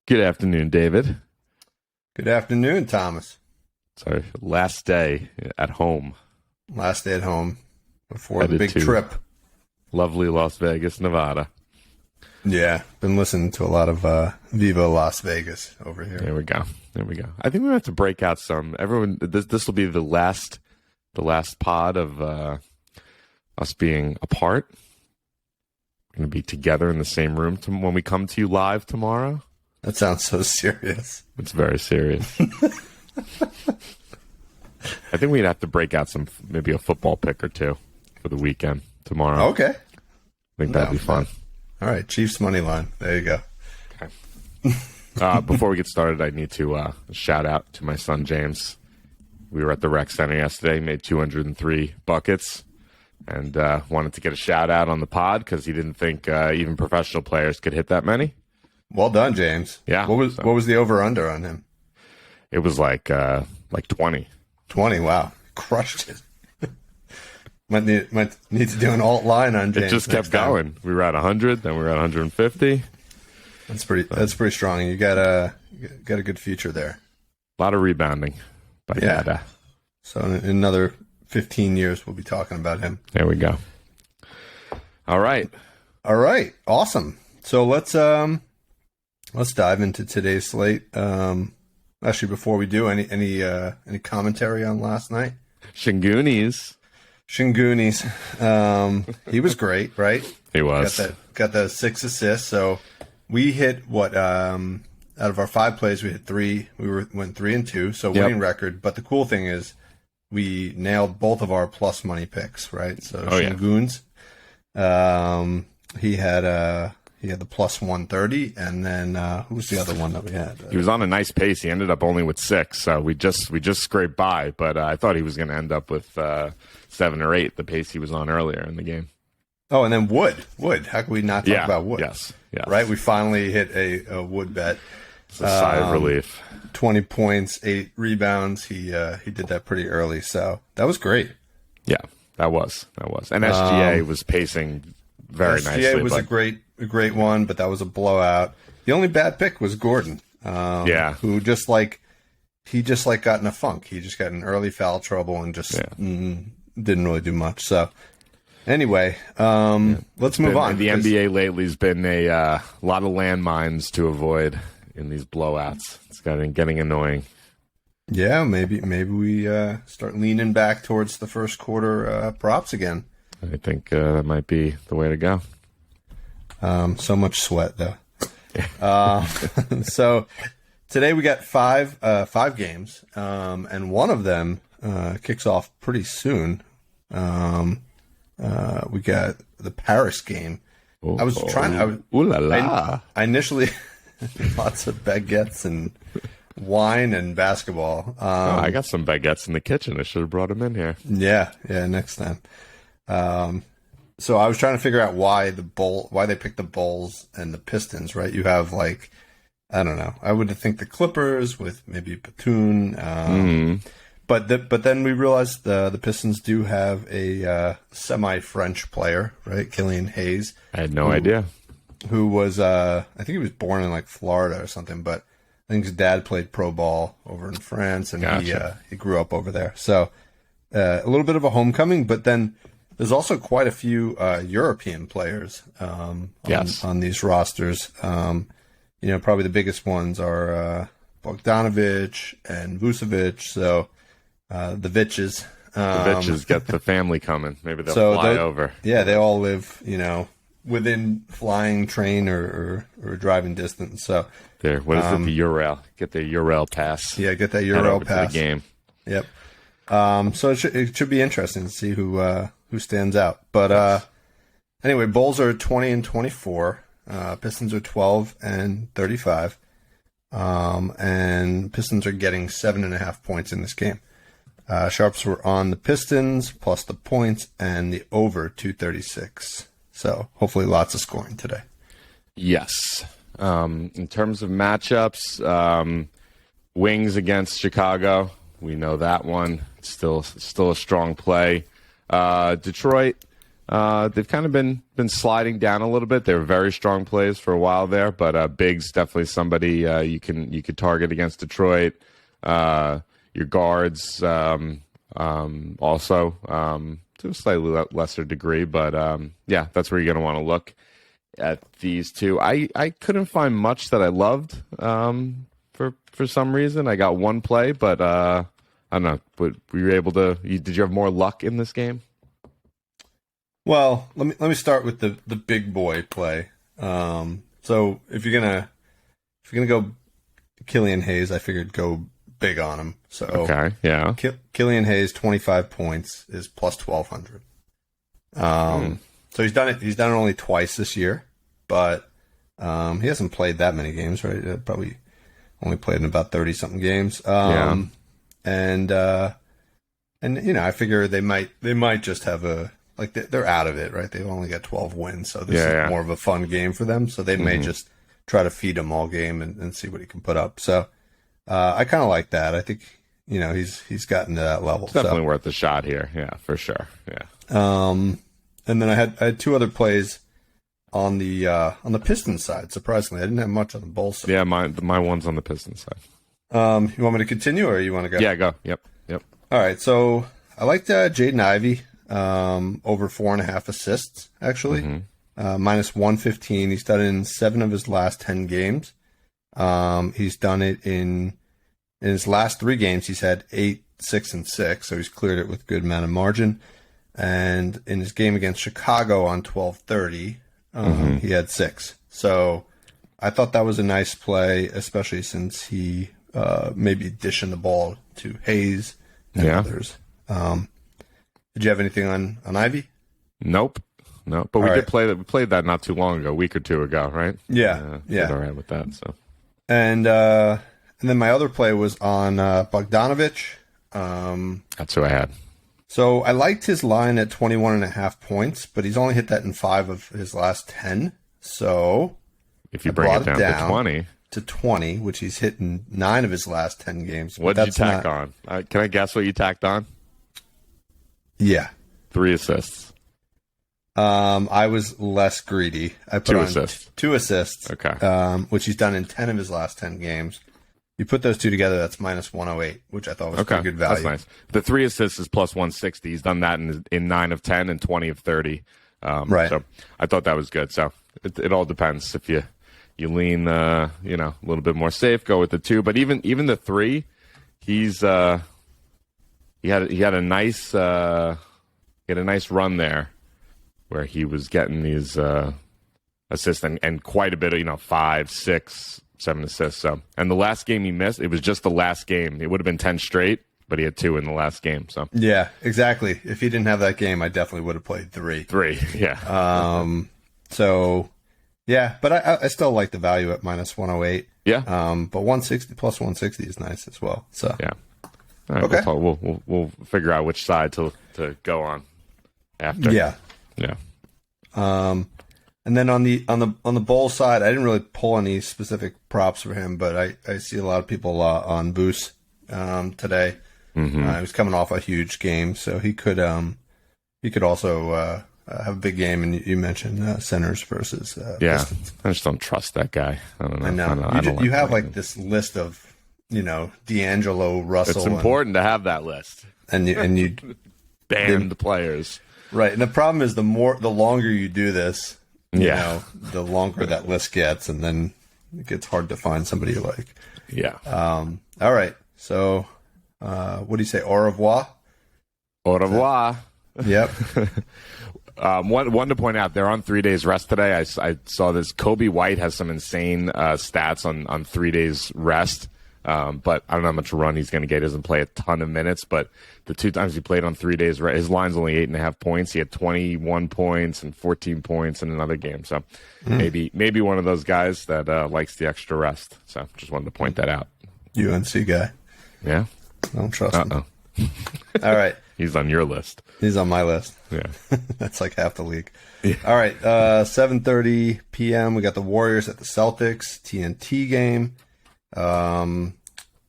Good afternoon, David. Good afternoon, Thomas. Sorry, last day at home. Last day at home before the Headed big to trip. Lovely Las Vegas, Nevada. Yeah, been listening to a lot of Viva Las Vegas over here. There we go. I think we have to break out some. Everyone, this will be the last pod of us being apart. We're going to be together in the same room when we come to you live tomorrow. That sounds so serious. It's very serious. I think we'd have to break out maybe a football pick or two for the weekend tomorrow. Okay. I think that'd be fun. All right, Chiefs money line. There you go. Okay. Before we get started, I need to shout out to my son, James. We were at the rec center yesterday, made 203 buckets, and wanted to get a shout out on the pod because he didn't think even professional players could hit that many. Well done, James. Yeah. What was the over under on him? It was like 20. 20. Wow, crushed it. might need to do an alt line on James. It just kept going. We were at 100, then we were at 150. That's pretty strong. You got a good future there. A lot of rebounding by Dada. So in another 15 years, we'll be talking about him. There we go. All right. Awesome. So let's dive into today's slate. Actually, before we do, any commentary on last night? Shingoonies. He was great, right? He was. Got the 6 assists. So we hit out of our 5 plays, we hit 3. Went 3 and 2, so winning record. But the cool thing is we nailed both of our plus money picks, right? So Shingoons, he had the plus 130, and then who was the other one that we had? He was on a nice pace. He ended up only with 6, so we just scraped by. But I thought he was going to end up with 7 or 8, the pace he was on earlier in the game. Oh, and then Wood. How could we not talk about Wood? Yes. Right, we finally hit a Wood bet. It's a sigh of relief. 20 points, 8 rebounds. He did that pretty early, so that was great. Yeah, that was. And SGA was pacing very nicely. SGA was a great one, but that was a blowout. The only bad pick was Gordon. Who just got in a funk. He just got in early foul trouble and just didn't really do much. So anyway, let's move on. The NBA lately has been a lot of landmines to avoid in these blowouts. It's getting annoying. Yeah, maybe we start leaning back towards the first quarter props again. I think that might be the way to go. So much sweat, though. So today we got five games, and one of them kicks off pretty soon. We got the Paris game. I initially lots of baguettes and wine and basketball. I got some baguettes in the kitchen. I should have brought them in here. Yeah, next time. So I was trying to figure out why they picked the Bulls and the Pistons, right? You have I don't know. I would think the Clippers with maybe Batum. But then we realized the Pistons do have a semi-French player, right? Killian Hayes. I had no idea. Who was I think he was born in Florida or something, but I think his dad played pro ball over in France, and he grew up over there. So a little bit of a homecoming, but then there's also quite a few European players on these rosters. Probably the biggest ones are Bogdanovic and Vucevic. So the Vitches. The Vitches get the family coming. Maybe they'll fly over. Yeah, they all live, within flying train or driving distance. So there, what is it? The Eurail. Get the Eurail pass. Yeah, get that Eurail pass. To the game. Yep. So it should be interesting to see who stands out. But anyway, Bulls are 20 and 24. Pistons are 12 and 35. And Pistons are getting 7.5 points in this game. Sharps were on the Pistons plus the points and the over 236. So hopefully lots of scoring today. Yes. In terms of matchups, Wings against Chicago. We know that one. Still a strong play. Detroit, they've kind of been sliding down a little bit. They were very strong plays for a while there, but Biggs definitely somebody you could target against Detroit. Your guards also to a slightly lesser degree, but yeah, that's where you're going to want to look at these two. I couldn't find much that I loved for some reason. I got one play, but I don't know. But were you able to? Did you have more luck in this game? Well, let me start with the big boy play. So if you're gonna go Killian Hayes, I figured go big on him. So okay, yeah. Killian Hayes, 25 points is plus 1,200. So he's done it. He's done it only twice this year, but he hasn't played that many games, right? Probably only played in about 30 something games. And I figure they might just have they're out of it, right? They've only got 12 wins, so this is more of a fun game for them. So they may just try to feed him all game and see what he can put up. So I kind of like that. I think he's gotten to that level. It's definitely worth a shot here, yeah, for sure, yeah. And then I had two other plays on the Pistons side. Surprisingly, I didn't have much on the Bulls side. Yeah, my one's on the Pistons side. You want me to continue, or you want to go? Yeah, go. Yep. All right, so I liked Jaden Ivey over 4.5 assists, actually. Minus 115. He's done it in 7 of his last 10 games. He's done it in his last 3 games. He's had 8, 6, and 6, so he's cleared it with a good amount of margin. And in his game against Chicago on 12/30, he had 6. So I thought that was a nice play, especially since he may be dishing the ball to Hayes and others. Did you have anything on Ivy? Nope. No, but we did play that. We played that not too long ago, a week or two ago, right? Yeah. Did all right with that. So, and then my other play was on Bogdanovich. That's who I had. So I liked his line at 21.5 points, but he's only hit that in 5 of his last 10. So if you bring it down to 20, which he's hit in 9 of his last 10 games. What did you tack on? Can I guess what you tacked on? Yeah, 3 assists. I was less greedy. I put 2 on assists. 2 assists. Okay. Which he's done in 10 of his last 10 games. You put those two together, that's minus 108, which I thought was pretty good value. That's nice. The 3 assists is plus 160. He's done that in 9 of 10 and 20 of 30. Right. So I thought that was good. So it all depends. If you lean, a little bit more safe, go with the 2. But even the 3, he's he had a nice run there where he was getting these assists and quite a bit of 5, 6, 7 assists. So, and the last game he missed, it was just the last game. It would have been 10 straight, but he had 2 in the last game. So yeah, exactly. If he didn't have that game, I definitely would have played 3. 3, yeah. So yeah, but I still like the value at minus 108. Yeah. But 160 plus 160 is nice as well. So yeah. All right, okay. We'll figure out which side to go on after. Yeah. Yeah. And then on the Bulls side, I didn't really pull any specific props for him, but I see a lot of people on Boost today. He was coming off a huge game, so he could also have a big game. And you mentioned centers versus Pistons. I just don't trust that guy. I don't know. I know. You have like this list of D'Angelo, Russell. It's important to have that list, and you ban the players. Right, and the problem is the longer you do this, the longer that list gets, and then it gets hard to find somebody you like. Yeah. All right. So, what do you say? Au revoir. Au revoir. Yep. One to point out, they're on 3 days rest today. I saw this. Kobe White has some insane stats on 3 days rest. But I don't know how much run he's going to get. He doesn't play a ton of minutes, but the 2 times he played on 3 days, his line's only 8.5 points. He had 21 points and 14 points in another game. So maybe one of those guys that likes the extra rest. So just wanted to point that out. UNC guy. Yeah. I don't trust him. All right. He's on your list. He's on my list. Yeah. That's like half the league. Yeah. All right. 7:30 p.m. We got the Warriors at the Celtics TNT game.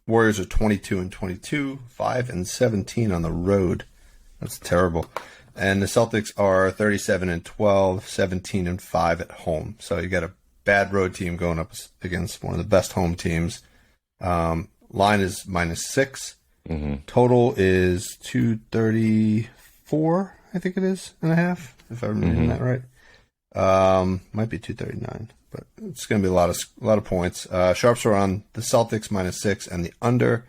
Warriors are 22-22, 5-17 on the road. That's terrible. And the Celtics are 37-12, 17-5 at home. So you got a bad road team going up against one of the best home teams. Line is -6. Total is 234, I think it is, and a half, if I'm reading that right. Might be 239, but it's going to be a lot of points. Sharps are on the Celtics -6 and the under.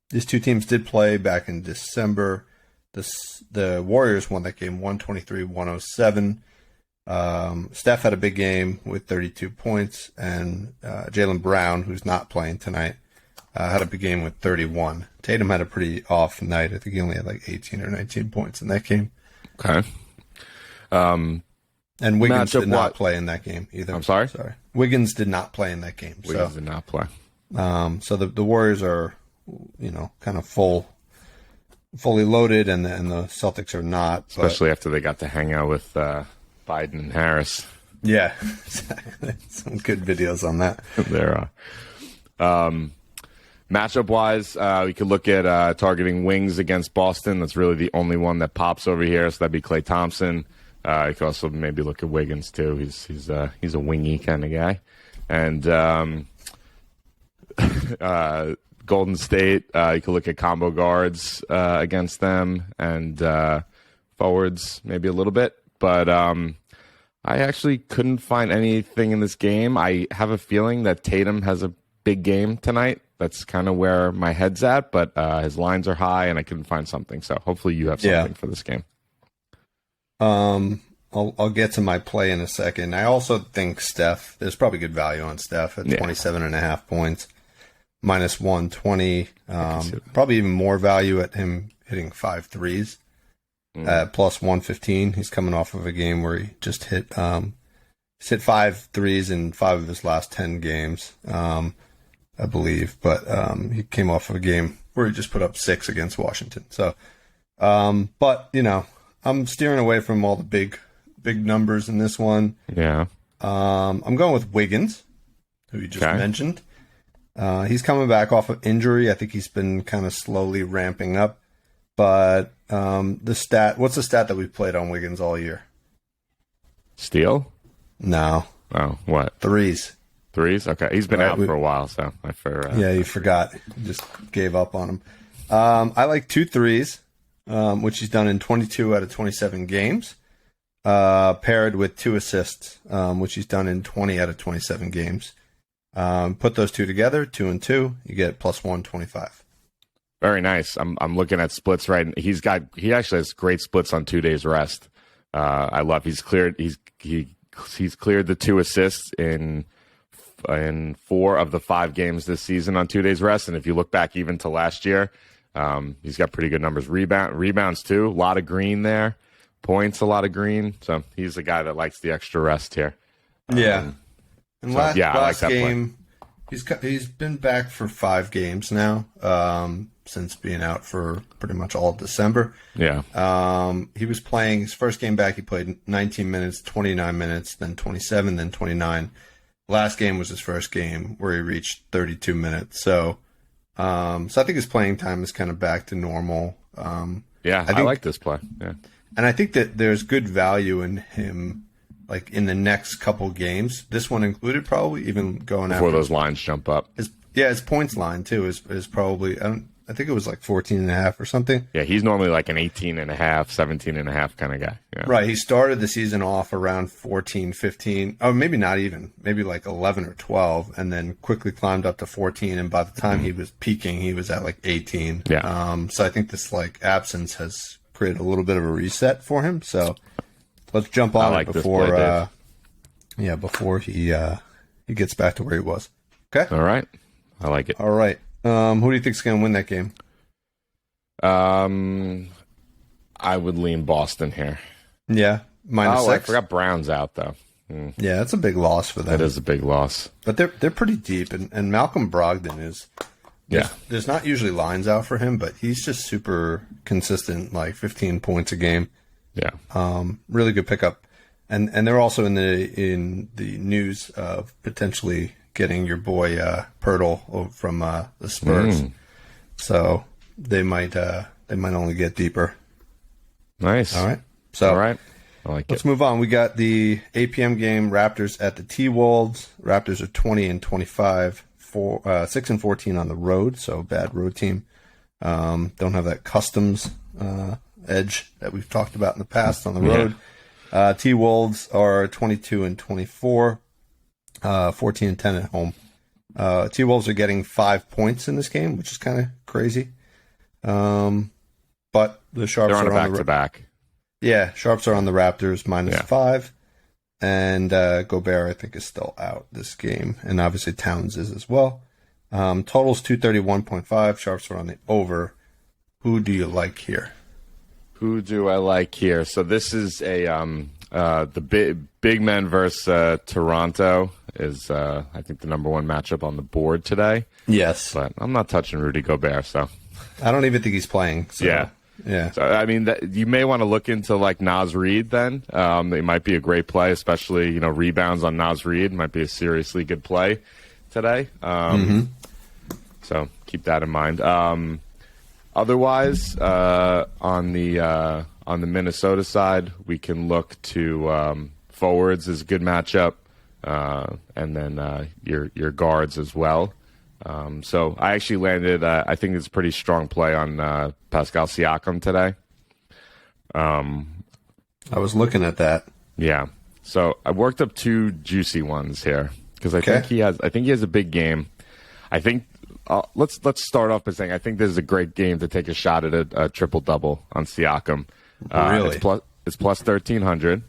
These two teams did play back in December. The Warriors won that game 123-107. Steph had a big game with 32 points, and Jaylen Brown, who's not playing tonight, had a big game with 31. Tatum had a pretty off night. I think he only had like 18 or 19 points in that game. Okay. And Wiggins did not play in that game either. I'm sorry? Wiggins did not play in that game. Wiggins did not play. So the Warriors are, kind of fully loaded, and the Celtics are not. Especially after they got to hang out with Biden and Harris. Yeah, exactly. Some good videos on that. There are. Matchup-wise, we could look at targeting wings against Boston. That's really the only one that pops over here, so that'd be Klay Thompson. You could also maybe look at Wiggins, too. He's a wingy kind of guy. And Golden State, you could look at combo guards against them, and forwards maybe a little bit. But I actually couldn't find anything in this game. I have a feeling that Tatum has a big game tonight. That's kind of where my head's at, but his lines are high, and I couldn't find something. So hopefully you have something for this game. I'll get to my play in a second. I also think Steph, there's probably good value on Steph at 27.5 points, -120. Probably even more value at him hitting 5 threes at +115. He's coming off of a game where he just hit 5 threes in 5 of his last 10 games. I believe, but he came off of a game where he just put up 6 against Washington. So, but I'm steering away from all the big numbers in this one. Yeah. I'm going with Wiggins, who you just mentioned. He's coming back off of injury. I think he's been kind of slowly ramping up. But what's the stat that we've played on Wiggins all year? Steal? No. Oh, what? Threes. Okay. He's been out for a while, so yeah, you forgot. You just gave up on him. I like 2 threes, which he's done in 22 out of 27 games, paired with 2 assists, which he's done in 20 out of 27 games. Put those two together, 2 and 2, you get +125. Very nice. I'm looking at splits right. He actually has great splits on 2 days rest. I love. He's cleared the 2 assists in 4 of the 5 games this season on 2 days rest. And if you look back even to last year, he's got pretty good numbers. Rebounds too. A lot of green there. Points, a lot of green. So he's a guy that likes the extra rest here. Yeah. And last like game, he's been back for 5 games now, since being out for pretty much all of December. Yeah. He was playing his first game back. He played 19 minutes, 29 minutes, then 27, then 29. Last game was his first game where he reached 32 minutes. So I think his playing time is kind of back to normal. I like this play. Yeah. And I think that there's good value in him, like in the next couple games. This one included, probably even going before those lines jump up. His points line too is probably, I think it was like 14.5 or something. Yeah, he's normally like an 18.5, 17.5 kind of guy. Yeah. Right. He started the season off around 14, 15, or maybe not even, maybe like 11 or 12, and then quickly climbed up to 14. And by the time he was peaking, he was at like 18. Yeah. So I think this like absence has created a little bit of a reset for him. So let's jump on it before, before he gets back to where he was. Okay. All right. I like it. All right. Who do you think's going to win that game? I would lean Boston here. Yeah, -6. I forgot Brown's out though. Yeah, that's a big loss for them. That is a big loss. But they're pretty deep, and Malcolm Brogdon is. There's not usually lines out for him, but he's just super consistent, like 15 points a game. Yeah. Really good pickup, and they're also in the news of potentially getting your boy Pirtle from the Spurs. So they might only get deeper. Nice. All right. So all right. I like let's it. move on. We got the 8 p.m. game, Raptors at the T-Wolves. Raptors are 20-25, 6-14 on the road, so bad road team. Don't have that customs edge that we've talked about in the past on the road. T-Wolves are 22-24, 14-10 at home. T-Wolves are getting 5 points in this game, which is kind of crazy. But the Sharps They're on are a back-to-back. Yeah, Sharps are on the Raptors -5. And Gobert, I think, is still out this game. And obviously Towns is as well. Total's 231.5. Sharps are on the over. Who do you like here? Who do I like here? So this is the big men versus Toronto is, I think, the number one matchup on the board today. Yes. But I'm not touching Rudy Gobert, so. I don't even think he's playing. So, yeah. So, I mean, you may want to look into, like, Naz Reid then. It might be a great play, especially, rebounds on Naz Reid might be a seriously good play today. So keep that in mind. Otherwise, on the Minnesota side, we can look to forwards is a good matchup, and then your guards as well. So I actually landed. I think it's a pretty strong play on Pascal Siakam today. I was looking at that. Yeah. So I worked up 2 juicy ones here because I think he has a big game. I think. Let's start off by saying I think this is a great game to take a shot at a triple double on Siakam. Really, it's plus 1,300.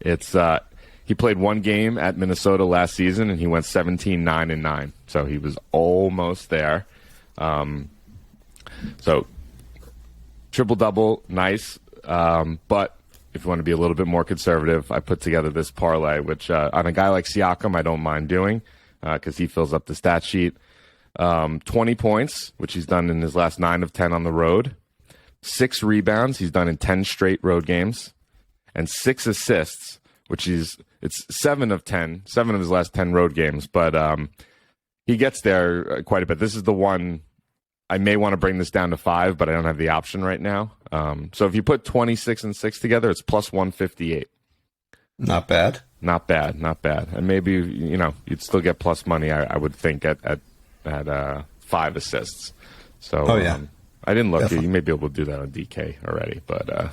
It's he played one game at Minnesota last season and he went 17-9-9, so he was almost there. So triple double, nice. But if you want to be a little bit more conservative, I put together this parlay, which on a guy like Siakam, I don't mind doing. Because he fills up the stat sheet. 20 points, which he's done in his last 9 of 10 on the road. 6 rebounds, he's done in 10 straight road games. And 6 assists, which it's 7 of 10, 7 of his last 10 road games. But he gets there quite a bit. This is the one, I may want to bring this down to 5, but I don't have the option right now. So if you put 26 and 6 together, it's plus 158. Not bad. Not bad. And maybe, you'd still get plus money, I would think, at 5 assists. So I didn't look. You may be able to do that on DK already, but I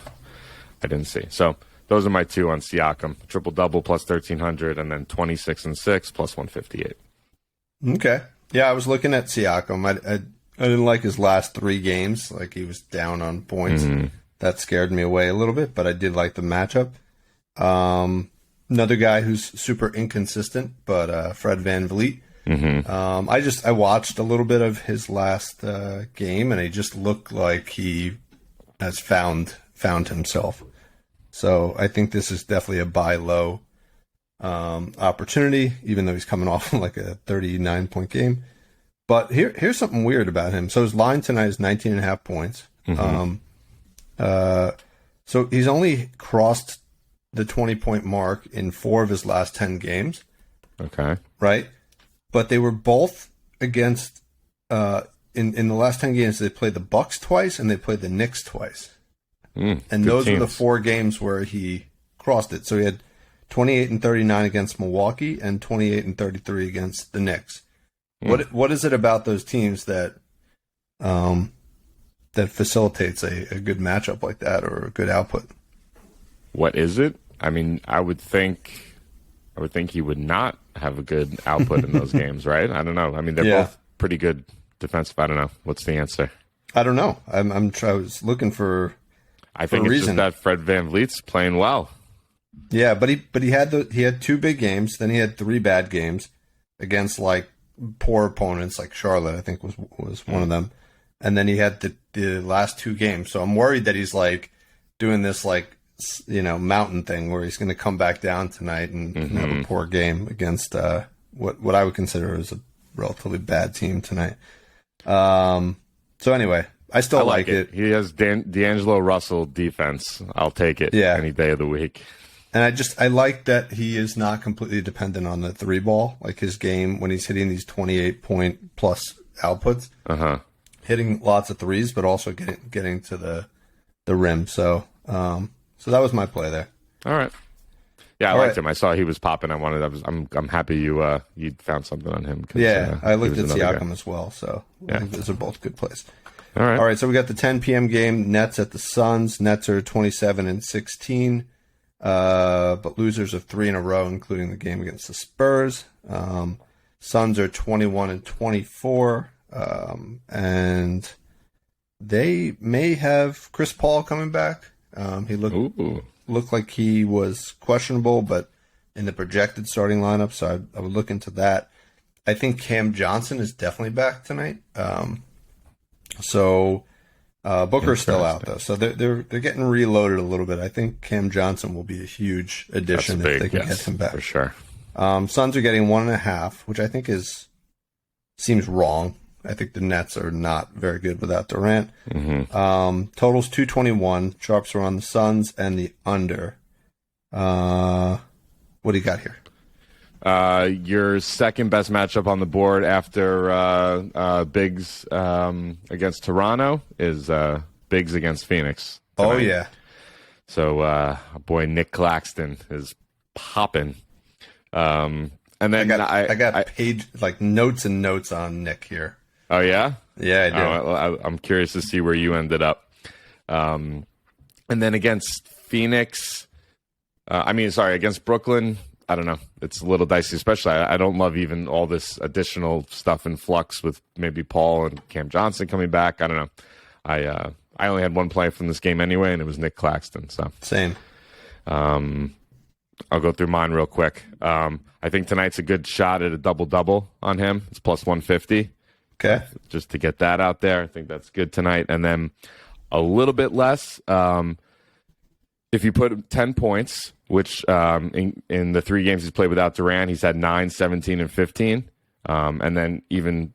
didn't see. So those are my 2 on Siakam. Triple-double plus 1,300, and then 26 and 6 plus 158. Okay. Yeah, I was looking at Siakam. I didn't like his last 3 games. Like, he was down on points. That scared me away a little bit, but I did like the matchup. Another guy who's super inconsistent, but Fred VanVleet. I watched a little bit of his last game, and he just looked like he has found himself. So I think this is definitely a buy low opportunity, even though he's coming off like a 39-point game. But here's something weird about him. So his line tonight is 19.5 points. So he's only crossed the 20-point mark in 4 of his last 10 games. Okay. Right? But they were both against in the last 10 games they played the Bucks twice and they played the Knicks twice. And those were the 4 games where he crossed it. So he had 28 and 39 against Milwaukee and 28 and 33 against the Knicks. What is it about those teams that that facilitates a good matchup like that or a good output? What is it? I mean, I would think he would not have a good output in those games, right? I don't know. I mean, they're both pretty good defensive. I don't know. What's the answer? I don't know. I was looking for. I think it's just that Fred VanVleet's playing well. Yeah, but he had 2 big games. Then he had 3 bad games against like poor opponents, like Charlotte. I think was one of them. And then he had the last 2 games. So I'm worried that he's like doing this like mountain thing where he's going to come back down tonight and have a poor game against what I would consider as a relatively bad team tonight. So anyway, I still like it. He has D'Angelo Russell defense. I'll take it any day of the week. And I like that he is not completely dependent on the 3 ball. Like his game when he's hitting these 28-point plus outputs, hitting lots of threes, but also getting to the the rim. So so that was my play there. All right. Yeah, I liked him. I saw he was popping. I'm happy you found something on him. Yeah, I looked at Siakam as well. So I think those are both good plays. All right. So we got the 10 p.m. game. Nets at the Suns. Nets are 27-16, but losers of 3 in a row, including the game against the Spurs. Suns are 21-24, and they may have Chris Paul coming back. He looked like he was questionable, but in the projected starting lineup, so I would look into that. I think Cam Johnson is definitely back tonight. So Booker's still out though, so they're getting reloaded a little bit. I think Cam Johnson will be a huge addition if they can get him back for sure. Suns are getting 1.5, which I think seems wrong. I think the Nets are not very good without Durant. Totals 221. Sharps are on the Suns and the under. What do you got here? Your second best matchup on the board after Biggs against Toronto is Biggs against Phoenix tonight. Oh, yeah. So, our boy Nick Claxton is popping. And then I got page notes and notes on Nick here. Oh, yeah? Yeah, I do. I'm curious to see where you ended up. And then against Phoenix, against Brooklyn, I don't know. It's a little dicey, especially. I don't love even all this additional stuff in flux with maybe Paul and Cam Johnson coming back. I don't know. I only had one play from this game anyway, and it was Nick Claxton. So same. I'll go through mine real quick. I think tonight's a good shot at a double-double on him. It's plus 150. Okay. Just to get that out there. I think that's good tonight. And then a little bit less. If you put 10 points, which in the 3 games he's played without Durant, he's had 9, 17, and 15. And then even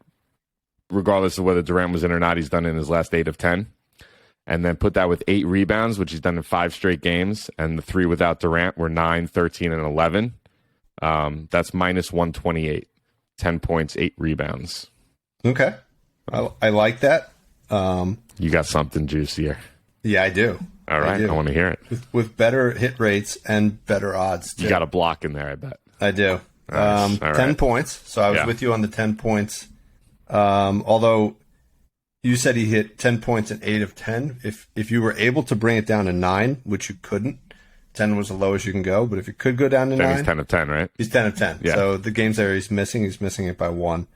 regardless of whether Durant was in or not, he's done it in his last 8 of 10. And then put that with 8 rebounds, which he's done in 5 straight games. And the 3 without Durant were 9, 13, and 11. That's minus 128. 10 points, 8 rebounds. Okay. I like that. You got something juicier. Yeah, I do. All right. I want to hear it. With better hit rates and better odds, too. You got a block in there, I bet. I do. Nice. 10 points. So I was with you on the 10 points. Although you said he hit 10 points in 8 of 10. If you were able to bring it down to 9, which you couldn't, 10 was the lowest you can go. But if you could go down to 9. He's 10 of 10, right? He's 10 of 10. Yeah. So the games there he's missing it by 1.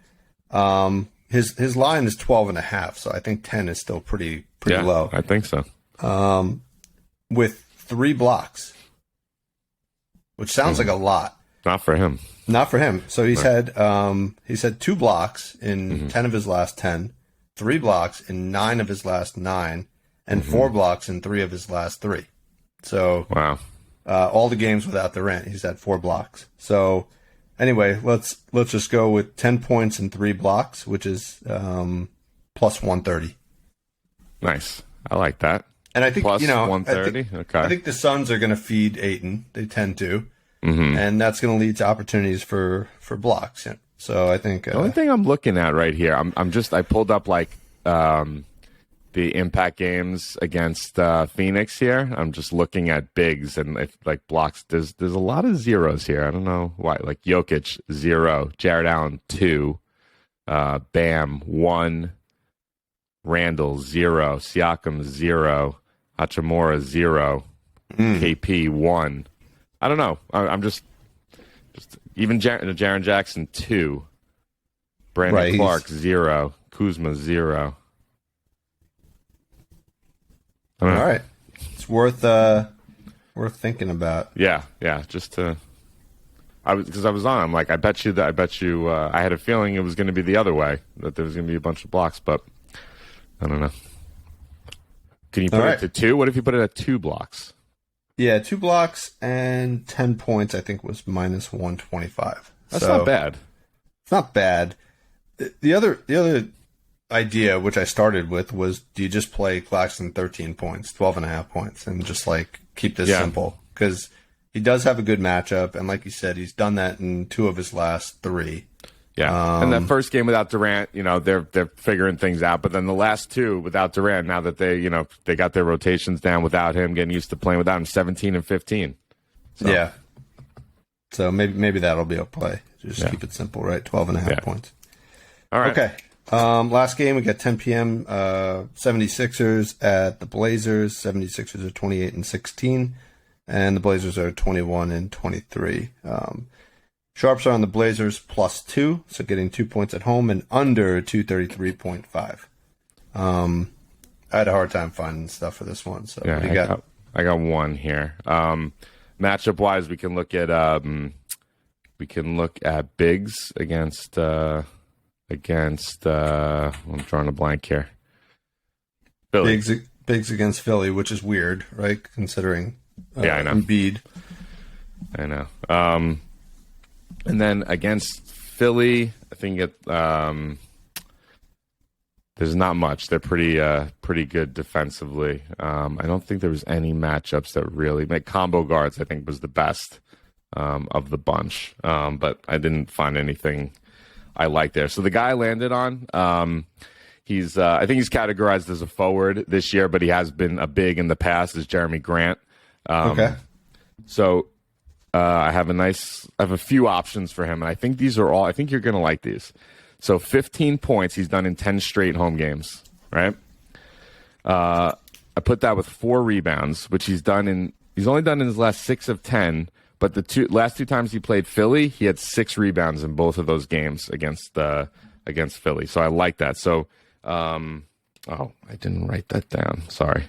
His line is 12.5, so I think 10 is still pretty low. I think so. With 3 blocks, which sounds like a lot. Not for him. Not for him. So he's had 2 blocks in 10 of his last 10, 3 blocks in 9 of his last 9, and 4 blocks in 3 of his last 3. So wow. All the games without the rent, he's had 4 blocks. So anyway, let's just go with 10 points and 3 blocks, which is plus 130. Nice. I like that. And I think, plus 130. Okay. I think the Suns are going to feed Ayton. They tend to. And that's going to lead to opportunities for blocks. Yeah. So I think the only thing I'm looking at right here, I pulled up the impact games against Phoenix here. I'm just looking at bigs and blocks. There's a lot of zeros here. I don't know why. Like Jokic 0, Jared Allen 2, Bam 1, Randall 0, Siakam 0, Hachimura 0, KP 1. I don't know. I'm just even Jaren Jackson 2, Brandon Clark 0, Kuzma 0. All right, it's worth thinking about. Yeah. Just to, because I was on. I'm like, I bet you. I had a feeling it was going to be the other way, that there was going to be a bunch of blocks, but I don't know. Can you put it to 2? What if you put it at 2 blocks? Yeah, 2 blocks and 10 points. I think was minus 125. That's not bad. It's not bad. The other idea, which I started with, was do you just play Claxton 13 points, 12.5 points, and just keep this simple? Because he does have a good matchup, and like you said, he's done that in 2 of his last 3. Yeah, and that first game without Durant, they're figuring things out. But then the last two without Durant, now that they got their rotations down without him, getting used to playing without him, 17 and 15. So. Yeah. So maybe that'll be a play. Just keep it simple, right? 12.5 points. All right. Okay. Last game, we got 10 p.m. 76ers at the Blazers. 76ers are 28 and 16, and the Blazers are 21 and 23. Sharps are on the Blazers +2, so getting 2 points at home and under 233.5. I had a hard time finding stuff for this one. So what do you got? I got one here. Matchup wise, we can look at bigs against I'm drawing a blank here. Philly. Bigs against Philly, which is weird, right? Considering I know. Embiid. I know. And then against Philly, I think there's not much. They're pretty good defensively. I don't think there was any matchups that really combo guards. I think was the best of the bunch, but I didn't find anything I like there. So the guy I landed on, I think he's categorized as a forward this year, but he has been a big in the past. Is Jeremy Grant? Okay. So. I have a few options for him, and I think these are all. I think you're going to like these. So 15 points he's done in 10 straight home games, right? I put that with 4 rebounds, which he's only done in his last 6 of 10. But the last two times he played Philly, he had 6 rebounds in both of those games against Philly. So I like that. So, I didn't write that down. Sorry,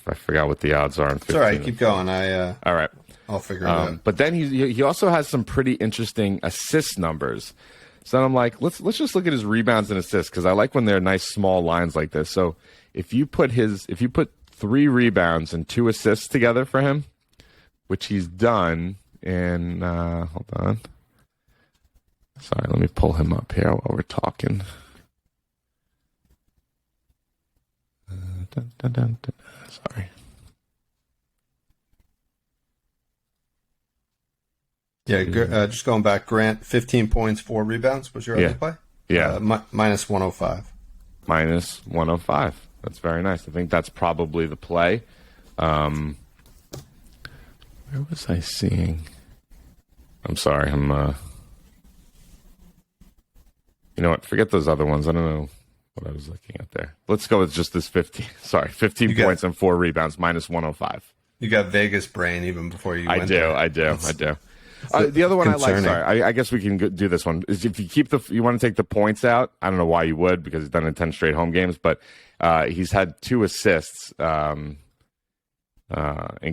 I forgot what the odds are. It's all right. Keep going. All right. I'll figure it out. But then he also has some pretty interesting assist numbers. So I'm like, let's just look at his rebounds and assists, because I like when they're nice small lines like this. So if you put 3 rebounds and 2 assists together for him, which he's done in hold on. Sorry, let me pull him up here while we're talking. Sorry. Yeah, just going back, Grant, 15 points, 4 rebounds was your other play? Yeah. Minus 105. Minus 105. That's very nice. I think that's probably the play. Where was I seeing? I'm sorry. You know what? Forget those other ones. I don't know what I was looking at there. Let's go with just this 15. Sorry, 15 points and 4 rebounds, minus 105. You got Vegas brain even before you went there. I do. The other one concerning. I like, sorry, I guess we can do this one, is if you want to take the points out. I don't know why you would, because he's done it in 10 straight home games, but he's had 2 assists in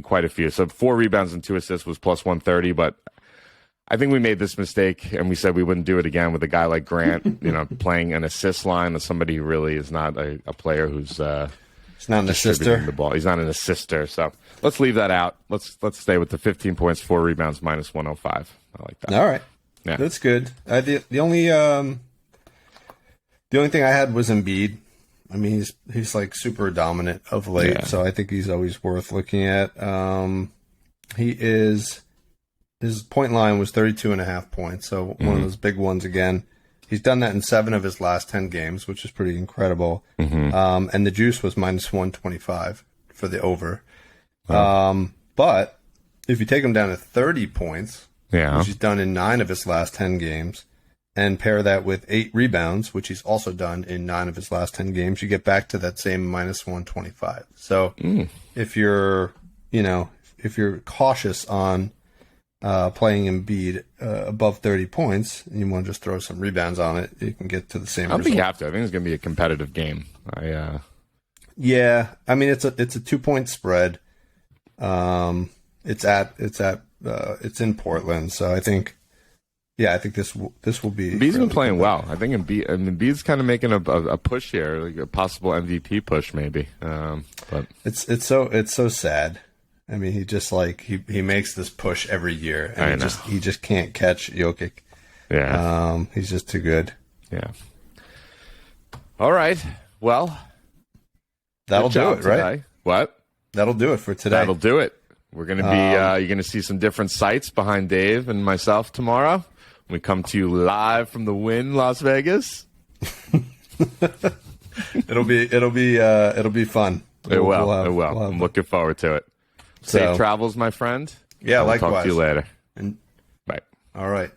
quite a few. So 4 rebounds and 2 assists was plus 130, but I think we made this mistake, and we said we wouldn't do it again with a guy like Grant, playing an assist line with somebody who really is not a player who's he's not an assister. The ball. He's not an assister, so let's leave that out. Let's stay with the 15 points, 4 rebounds, minus 105. I like that. All right, yeah, that's good. The only thing I had was Embiid. I mean, he's like super dominant of late, so I think he's always worth looking at. His point line was 32.5 points, so one of those big ones again. He's done that in 7 of his last 10 games, which is pretty incredible. And the juice was minus 125 for the over. But if you take him down to 30 points, which he's done in 9 of his last 10 games, and pair that with 8 rebounds, which he's also done in 9 of his last 10 games, you get back to that same minus 125. So if you're cautious on playing Embiid above 30 points, and you want to just throw some rebounds on it, you can get to the same result. I don't think you have to. I think it's going to be a competitive game. Yeah, I mean it's a 2-point spread. It's in Portland, so I think this will be. Embiid's been playing well. I think Embiid's kind of making a push here, like a possible MVP push, maybe. But it's so sad. I mean, he just he makes this push every year, and he just can't catch Jokic. Yeah, he's just too good. Yeah. All right. Well, that'll do it, right? Today. What? That'll do it for today. That'll do it. We're going to be. You're going to see some different sights behind Dave and myself tomorrow. We come to you live from the Wynn, Las Vegas. It'll be fun. It will. I'm looking forward to it. Safe travels, my friend. Yeah, I'll likewise. Talk to you later. And, Bye. All right.